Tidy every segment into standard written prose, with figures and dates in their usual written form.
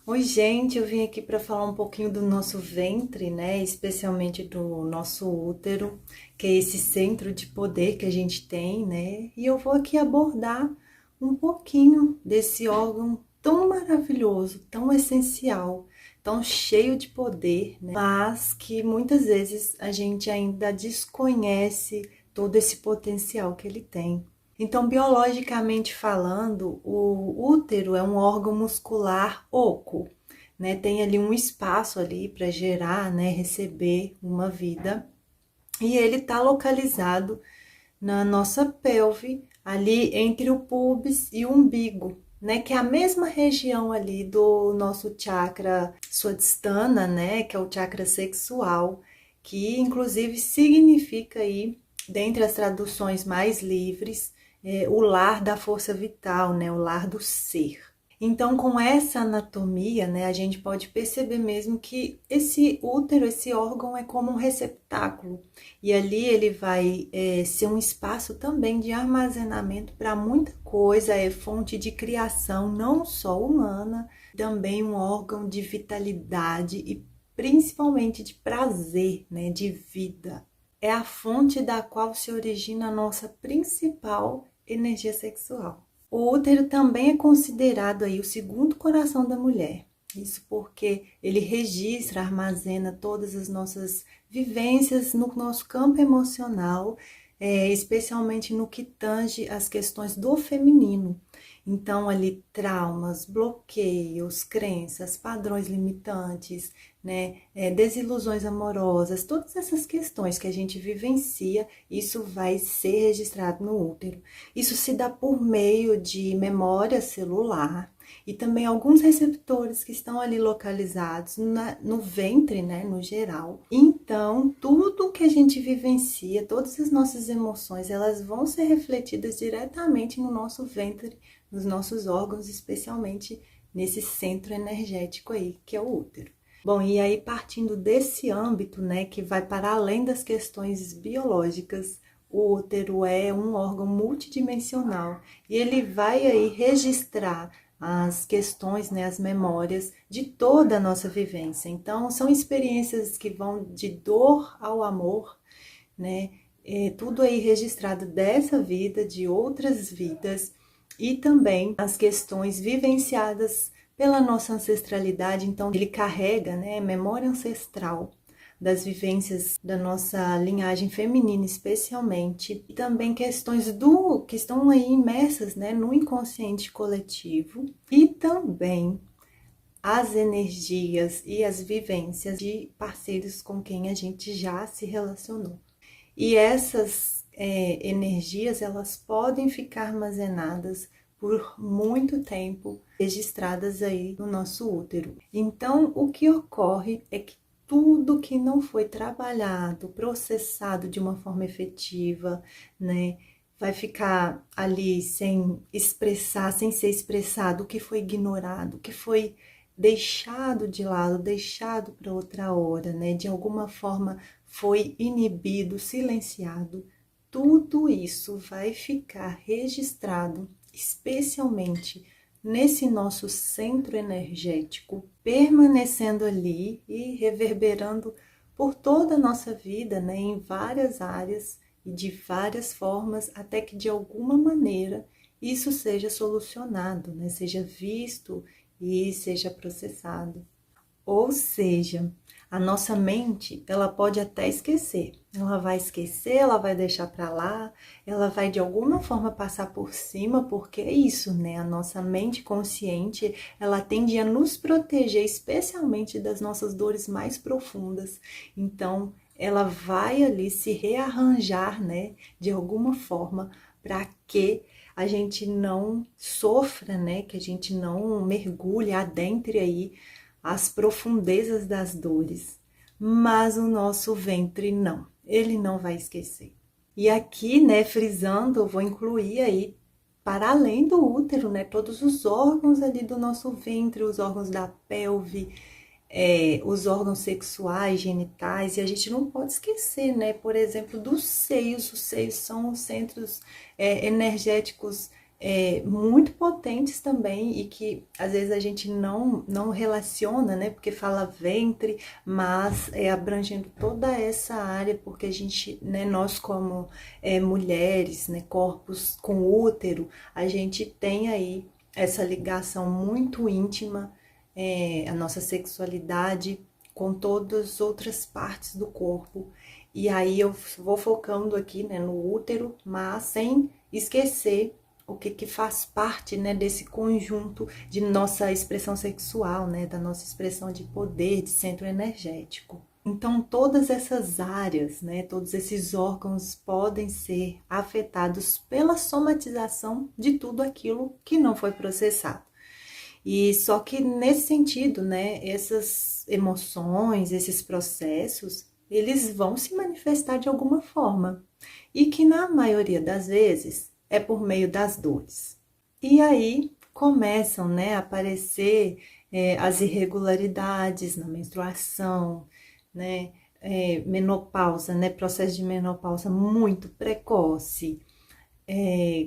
Oi, gente, eu vim aqui para falar um pouquinho do nosso ventre, né? Especialmente do nosso útero, que é esse centro de poder que a gente tem, né? E eu vou aqui abordar um pouquinho desse órgão tão maravilhoso, tão essencial, tão cheio de poder, né? Mas que muitas vezes a gente ainda desconhece todo esse potencial que ele tem. Então, biologicamente falando, o útero é um órgão muscular oco, né? Tem ali um espaço ali para gerar, né, receber uma vida. E ele está localizado na nossa pelve, ali entre o pubis e o umbigo, né? Que é a mesma região ali do nosso chakra swadhisthana, né? Que é o chakra sexual, que inclusive significa aí, dentre as traduções mais livres, o lar da força vital, né? O lar do ser. Então, com essa anatomia, né, a gente pode perceber mesmo que esse útero, esse órgão é como um receptáculo. E ali ele vai ser um espaço também de armazenamento para muita coisa, é fonte de criação, não só humana, também um órgão de vitalidade e principalmente de prazer, né, de vida. É a fonte da qual se origina a nossa principal energia sexual. O útero também é considerado aí o segundo coração da mulher. Isso porque ele registra, armazena todas as nossas vivências no nosso campo emocional, especialmente no que tange as questões do feminino. Então, ali, traumas, bloqueios, crenças, padrões limitantes, né, desilusões amorosas, todas essas questões que a gente vivencia, isso vai ser registrado no útero. Isso se dá por meio de memória celular e também alguns receptores que estão ali localizados no ventre, né, no geral. Então, tudo que a gente vivencia, todas as nossas emoções, elas vão ser refletidas diretamente no nosso ventre, nos nossos órgãos, especialmente nesse centro energético aí, que é o útero. Bom, e aí partindo desse âmbito, né, que vai para além das questões biológicas, o útero é um órgão multidimensional e ele vai aí registrar as questões, né, as memórias de toda a nossa vivência. Então, são experiências que vão de dor ao amor, né? Tudo aí registrado dessa vida, de outras vidas e também as questões vivenciadas pela nossa ancestralidade. Então, ele carrega, né, memória ancestral das vivências da nossa linhagem feminina, especialmente, e também questões que estão aí imersas, né, no inconsciente coletivo, e também as energias e as vivências de parceiros com quem a gente já se relacionou. E essas energias, elas podem ficar armazenadas por muito tempo, registradas aí no nosso útero. Então, o que ocorre é que tudo que não foi trabalhado, processado de uma forma efetiva, né, vai ficar ali sem expressar, sem ser expressado, o que foi ignorado, o que foi deixado de lado, deixado para outra hora, né, de alguma forma foi inibido, silenciado. Tudo isso vai ficar registrado, especialmente nesse nosso centro energético, permanecendo ali e reverberando por toda a nossa vida, né, em várias áreas e de várias formas, até que de alguma maneira isso seja solucionado, né, seja visto e seja processado. Ou seja, a nossa mente, ela pode até esquecer. Ela vai esquecer, ela vai deixar para lá, ela vai de alguma forma passar por cima, porque é isso, né? A nossa mente consciente, ela tende a nos proteger, especialmente das nossas dores mais profundas. Então, ela vai ali se rearranjar, né, de alguma forma, para que a gente não sofra, né, que a gente não mergulhe, adentre aí as profundezas das dores, mas o nosso ventre não, ele não vai esquecer. E aqui, né, frisando, eu vou incluir aí, para além do útero, né, todos os órgãos ali do nosso ventre, os órgãos da pelve, os órgãos sexuais, genitais, e a gente não pode esquecer, né, por exemplo, dos seios. Os seios são os centros energéticos muito potentes também e que às vezes a gente não relaciona, né? Porque fala ventre, mas abrangendo toda essa área, porque a gente, né, nós como mulheres, né, corpos com útero, a gente tem aí essa ligação muito íntima, a nossa sexualidade com todas as outras partes do corpo. E aí eu vou focando aqui, né, no útero, mas sem esquecer o que faz parte, né, desse conjunto de nossa expressão sexual, né, da nossa expressão de poder, de centro energético. Então, todas essas áreas, né, todos esses órgãos podem ser afetados pela somatização de tudo aquilo que não foi processado. E só que nesse sentido, né, essas emoções, esses processos, eles vão se manifestar de alguma forma. E que na maioria das vezes é por meio das dores. E aí começam, né, a aparecer as irregularidades na menstruação, né, menopausa, né, processo de menopausa muito precoce,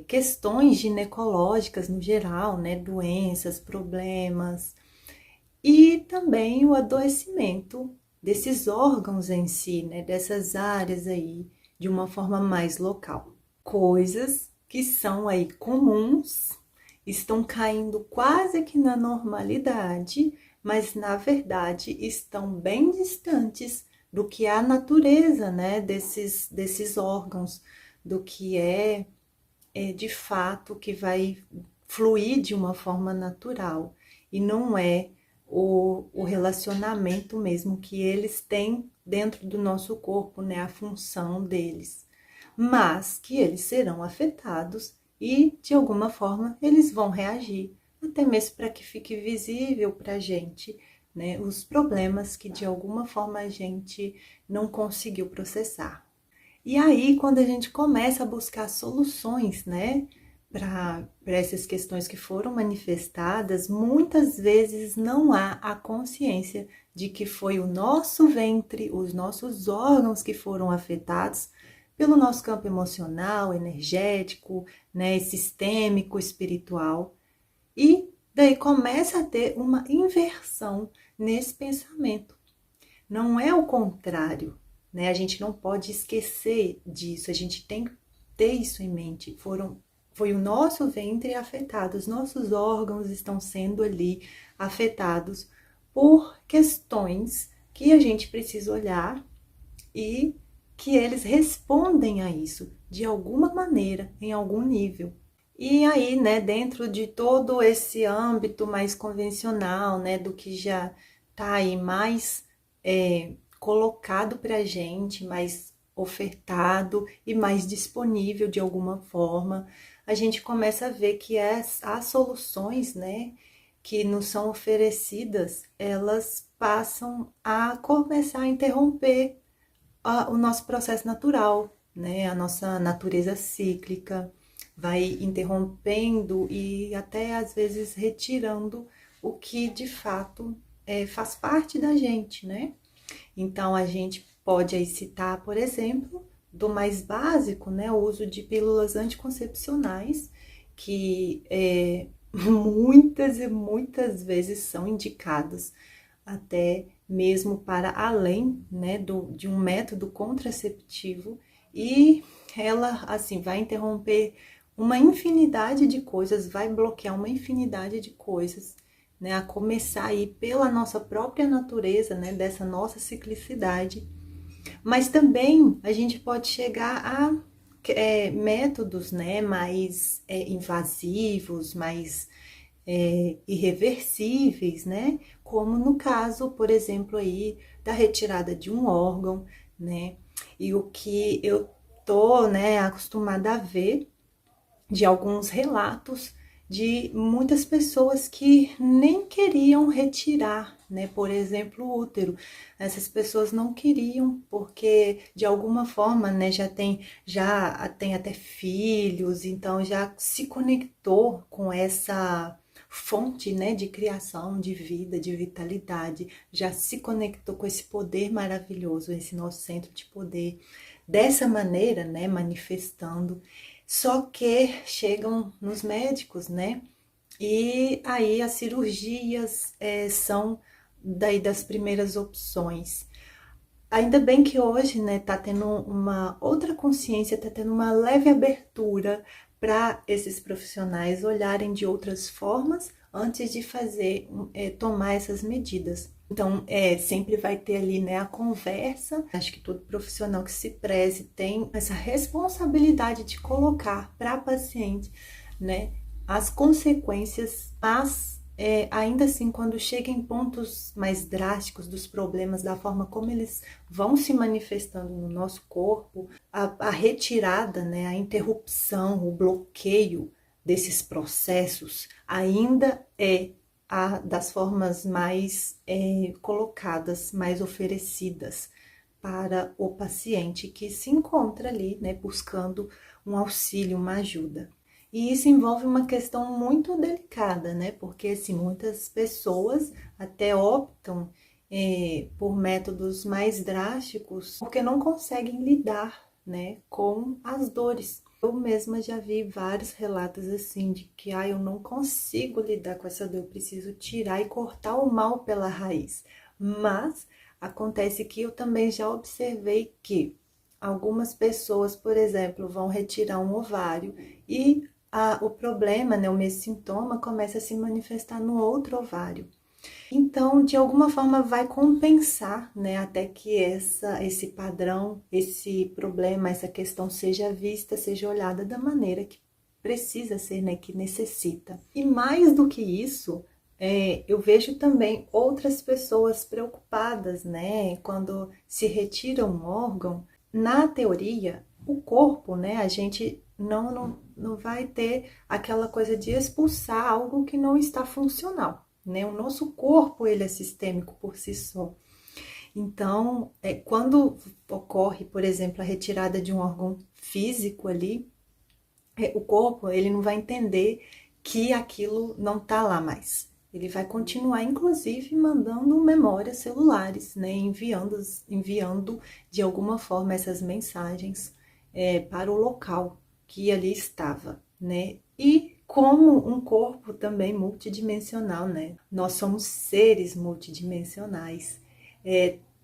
questões ginecológicas no geral, né, doenças, problemas, e também o adoecimento desses órgãos em si, né, dessas áreas aí, de uma forma mais local. Coisas que são aí comuns, estão caindo quase que na normalidade, mas na verdade estão bem distantes do que é a natureza, né, desses órgãos, do que de fato que vai fluir de uma forma natural e não é o relacionamento mesmo que eles têm dentro do nosso corpo, né, a função deles, mas que eles serão afetados e de alguma forma eles vão reagir, até mesmo para que fique visível para a gente, né, os problemas que de alguma forma a gente não conseguiu processar. E aí, quando a gente começa a buscar soluções, né, para essas questões que foram manifestadas, muitas vezes não há a consciência de que foi o nosso ventre, os nossos órgãos que foram afetados pelo nosso campo emocional, energético, né, sistêmico, espiritual. E daí começa a ter uma inversão nesse pensamento. Não é o contrário, né? A gente não pode esquecer disso, a gente tem que ter isso em mente. Foi o nosso ventre afetado, os nossos órgãos estão sendo ali afetados por questões que a gente precisa olhar e que eles respondem a isso de alguma maneira, em algum nível. E aí, né, dentro de todo esse âmbito mais convencional, né, do que já tá aí mais colocado para a gente, mais ofertado e mais disponível de alguma forma, a gente começa a ver que as soluções, né, que nos são oferecidas, elas passam a começar a interromper o nosso processo natural, né, a nossa natureza cíclica, vai interrompendo e até às vezes retirando o que de fato faz parte da gente, né? Então a gente pode aí citar, por exemplo, do mais básico, né, o uso de pílulas anticoncepcionais, que muitas e muitas vezes são indicadas até mesmo para além, né, de um método contraceptivo, e ela assim vai interromper uma infinidade de coisas, vai bloquear uma infinidade de coisas, né, a começar aí pela nossa própria natureza, né, dessa nossa ciclicidade, mas também a gente pode chegar a métodos, né, mais invasivos, mais irreversíveis, né, como no caso, por exemplo, aí da retirada de um órgão, né, e o que eu tô, né, acostumada a ver de alguns relatos de muitas pessoas que nem queriam retirar, né, por exemplo, o útero. Essas pessoas não queriam porque de alguma forma, né, já tem até filhos, então já se conectou com essa fonte, né, de criação, de vida, de vitalidade, já se conectou com esse poder maravilhoso, esse nosso centro de poder, dessa maneira, né, manifestando. Só que chegam nos médicos, né? E aí as cirurgias são daí das primeiras opções. Ainda bem que hoje, né, tá tendo uma outra consciência, tá tendo uma leve abertura para esses profissionais olharem de outras formas antes de fazer, tomar essas medidas. Então, sempre vai ter ali, né, a conversa. Acho que todo profissional que se preze tem essa responsabilidade de colocar para a paciente, né, as consequências, mas ainda assim, quando chega em pontos mais drásticos dos problemas, da forma como eles vão se manifestando no nosso corpo, a retirada, né, a interrupção, o bloqueio desses processos ainda é a das formas mais colocadas, mais oferecidas para o paciente que se encontra ali, né, buscando um auxílio, uma ajuda. E isso envolve uma questão muito delicada, né? Porque assim, muitas pessoas até optam por métodos mais drásticos porque não conseguem lidar, né, com as dores. Eu mesma já vi vários relatos assim de que eu não consigo lidar com essa dor, eu preciso tirar e cortar o mal pela raiz. Mas acontece que eu também já observei que algumas pessoas, por exemplo, vão retirar um ovário e o problema, né, o mesmo sintoma, começa a se manifestar no outro ovário. Então, de alguma forma, vai compensar, né, até que esse padrão, esse problema, essa questão seja vista, seja olhada da maneira que precisa ser, né, que necessita. E mais do que isso, eu vejo também outras pessoas preocupadas, né, quando se retira um órgão. Na teoria, o corpo, né, a gente não vai ter aquela coisa de expulsar algo que não está funcional, né? O nosso corpo, ele é sistêmico por si só. Então, quando ocorre, por exemplo, a retirada de um órgão físico ali, o corpo, ele não vai entender que aquilo não tá lá mais. Ele vai continuar, inclusive, mandando memórias celulares, né? Enviando de alguma forma essas mensagens para o local que ali estava, né? E como um corpo também multidimensional, né? Nós somos seres multidimensionais.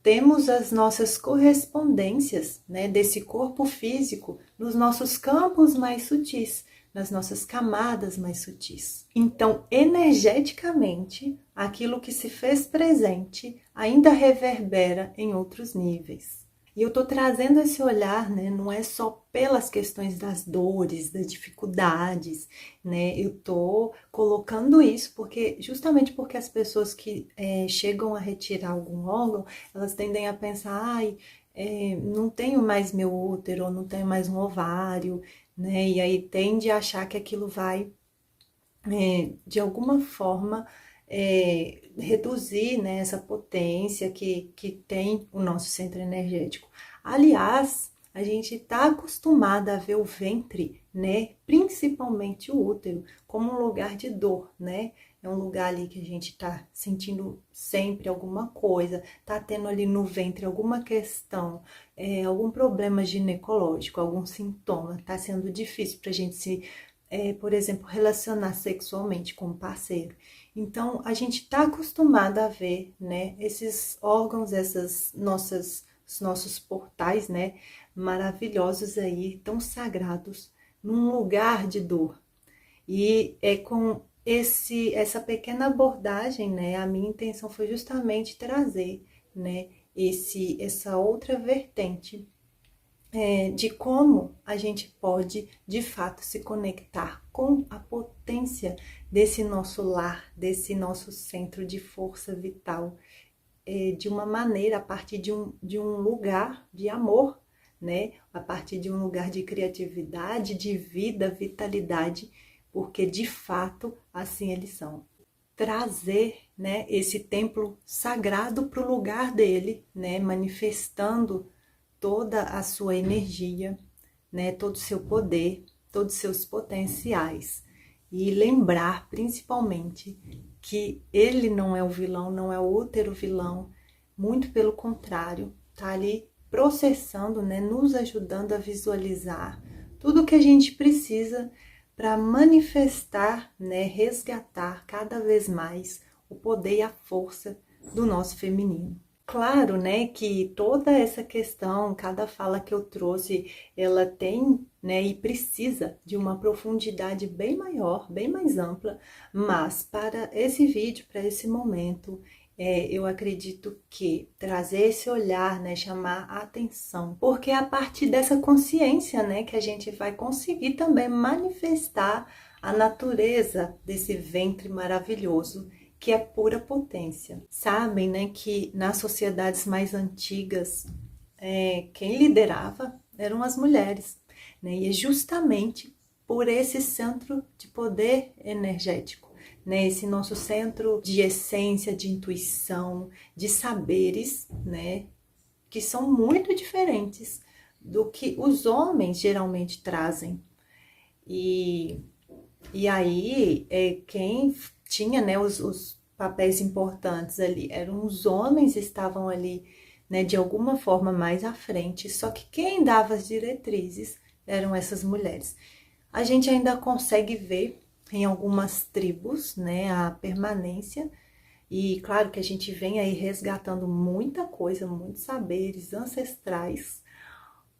Temos as nossas correspondências, né, desse corpo físico nos nossos campos mais sutis, nas nossas camadas mais sutis. Então, energeticamente, aquilo que se fez presente ainda reverbera em outros níveis. E eu tô trazendo esse olhar, né? Não é só pelas questões das dores, das dificuldades, né? Eu tô colocando isso justamente porque as pessoas que chegam a retirar algum órgão, elas tendem a pensar, não tenho mais meu útero, não tenho mais um ovário, né? E aí tende a achar que aquilo vai, de alguma forma, reduzir, né, essa potência que tem o nosso centro energético. Aliás, a gente está acostumada a ver o ventre, né, principalmente o útero, como um lugar de dor, né? É um lugar ali que a gente está sentindo sempre alguma coisa, tá tendo ali no ventre alguma questão, algum problema ginecológico, algum sintoma, tá sendo difícil para a gente se, por exemplo, relacionar sexualmente com o parceiro. Então, a gente está acostumada a ver, né, esses órgãos, os nossos portais, né, maravilhosos aí, tão sagrados, num lugar de dor. E com essa pequena abordagem, né, a minha intenção foi justamente trazer, né, essa outra vertente de como a gente pode, de fato, se conectar com a potência desse nosso lar, desse nosso centro de força vital, de uma maneira, a partir de um lugar de amor, né? A partir de um lugar de criatividade, de vida, vitalidade, porque de fato assim eles são. Trazer, né, esse templo sagrado para o lugar dele, né, manifestando toda a sua energia, né, todo o seu poder, todos os seus potenciais. E lembrar, principalmente, que ele não é o vilão, não é o útero vilão, muito pelo contrário, tá ali processando, né, nos ajudando a visualizar tudo que a gente precisa para manifestar, né, resgatar cada vez mais o poder e a força do nosso feminino. Claro, né, que toda essa questão, cada fala que eu trouxe, ela tem, né, e precisa de uma profundidade bem maior, bem mais ampla, mas para esse vídeo, para esse momento, eu acredito que trazer esse olhar, né, chamar a atenção, porque é a partir dessa consciência, né, que a gente vai conseguir também manifestar a natureza desse ventre maravilhoso, que é pura potência. Sabem, né, que nas sociedades mais antigas, quem liderava eram as mulheres, né, e é justamente por esse centro de poder energético, né, esse nosso centro de essência, de intuição, de saberes, né, que são muito diferentes do que os homens geralmente trazem. E aí, quem tinha, né, os papéis importantes ali eram os homens, estavam ali, né, de alguma forma mais à frente, só que quem dava as diretrizes eram essas mulheres. A gente ainda consegue ver em algumas tribos, né, a permanência, e claro que a gente vem aí resgatando muita coisa, muitos saberes ancestrais,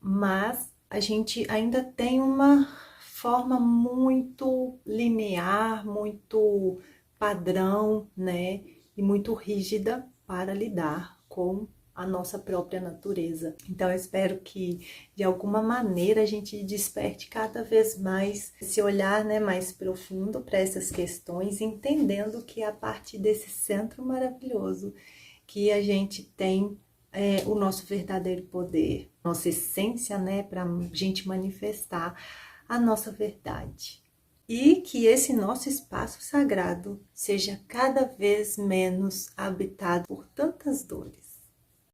mas a gente ainda tem uma forma muito linear, muito padrão, né? E muito rígida para lidar com a nossa própria natureza. Então eu espero que de alguma maneira a gente desperte cada vez mais esse olhar, né, mais profundo para essas questões, entendendo que é a partir desse centro maravilhoso que a gente tem o nosso verdadeiro poder, nossa essência, né, para a gente manifestar a nossa verdade. E que esse nosso espaço sagrado seja cada vez menos habitado por tantas dores.